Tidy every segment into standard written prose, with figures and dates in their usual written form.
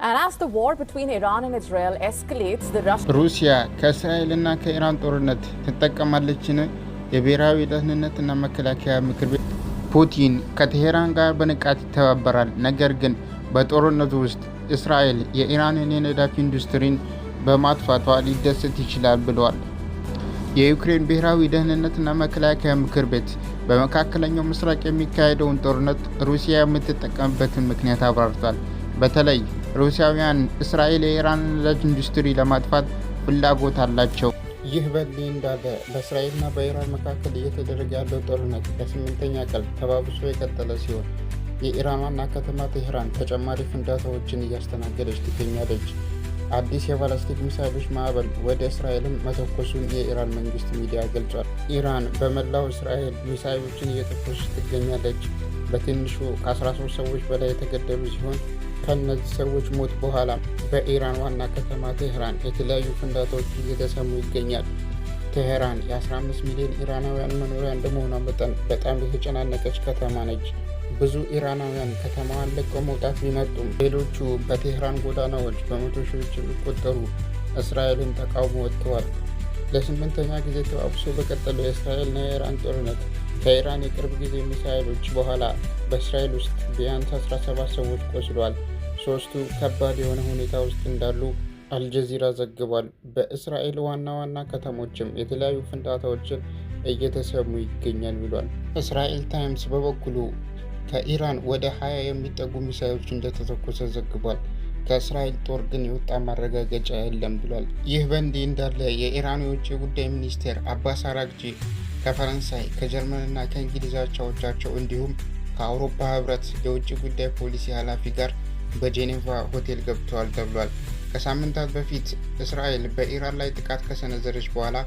And as the war between Iran and Israel escalates, the ሩሲያ ከእስራኤልና ከኢራን ጦርነት ትጠቀማለችን? የብሔራዊ ደህንነትና መከላከያ ምክር ቤት ፑቲን ከቴሄራን ጋር በንቃት ይተባበራል፣ ነገር ግን በጦርነቱ ውስጥ እስራኤል የኢራንን የነዳጅ ኢንዱስትሪን በማጥፋቷ ሊደሰት ይችላል ብለዋል። የዩክሬን ብሔራዊ ደህንነትና መከላከያ ምክር ቤት በመካከለኛው ምስራቅ የሚካሄደውን ጦርነት ሩሲያ የምትጠቀምበትን ምክንያት አብራርቷል። በተለይ ሩሲያውያን እስራኤል የኢራን ነዳጅ ኢንዱስትሪ ለማጥፋት ፍላጎት አላቸው። ይህ በዚህ እንዳለ በእስራኤልና በኢራን መካከል እየተደረገ ያለው ጦርነት ለ8ኛ ቀን ተባብሶ የቀጠለ ሲሆን የኢራን ዋና ከተማ ቴህራን ተጨማሪ ፍንዳታዎችን እያስተናገደች ትገኛለች። አዲስ የባላስቲክ ሚሳይሎች ማዕበል ወደ እስራኤልም መተኮሱን የኢራን መንግስት ሚዲያ ገልጿል። ኢራን በመላው እስራኤል ሚሳይሎችን እየተኮሰች ትገኛለች። በትንሹ ከ13 ሰዎች በላይ የተገደሉ ሲሆን ከእነዚህ ሰዎች ሞት በኋላ በኢራን ዋና ከተማ ቴህራን የተለያዩ ፍንዳታዎች እየተሰሙ ይገኛል። ቴህራን የ15 ሚሊዮን ኢራናውያን መኖሪያ እንደመሆኗ መጠን በጣም የተጨናነቀች ከተማ ነች። ብዙ ኢራናውያን ከተማዋን ለቀው መውጣት ቢመርጡም ሌሎቹ በቴህራን ጎዳናዎች በመቶ ሺዎች የሚቆጠሩ እስራኤልን ተቃውሞ ወጥተዋል። ለ8ኛ ጊዜ ተባብሶ በቀጠለው የእስራኤልና የኢራን ጦርነት ከኢራን የቅርብ ጊዜ ሚሳይሎች በኋላ በእስራኤል ውስጥ ቢያንስ 17 ሰዎች ቆስሏል። ሶስቱ ከባድ የሆነ ሁኔታ ውስጥ እንዳሉ አልጀዚራ ዘግቧል። በእስራኤል ዋና ዋና ከተሞችም የተለያዩ ፍንዳታዎችን እየተሰሙ ይገኛል ብሏል። እስራኤል ታይምስ በበኩሉ ከኢራን ወደ 20 የሚጠጉ ሚሳይሎች እንደተተኮሰ ዘግቧል። ከእስራኤል ጦር ግን የወጣ ማረጋገጫ የለም ብሏል። ይህ በእንዲህ እንዳለ የኢራን የውጭ ጉዳይ ሚኒስቴር አባስ አራግቺ ከፈረንሳይ ከጀርመንና ከእንግሊዝ አቻዎቻቸው እንዲሁም ከአውሮፓ ህብረት የውጭ ጉዳይ ፖሊሲ ኃላፊ ጋር በጄኔቫ ሆቴል ገብተዋል ተብሏል። ከሳምንታት በፊት እስራኤል በኢራን ላይ ጥቃት ከሰነዘረች በኋላ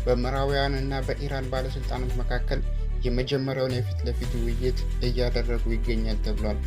በምዕራባውያን እና በኢራን ባለስልጣናት መካከል የመጀመሪያውን የፊት ለፊት ውይይት እያደረጉ ይገኛል ተብሏል።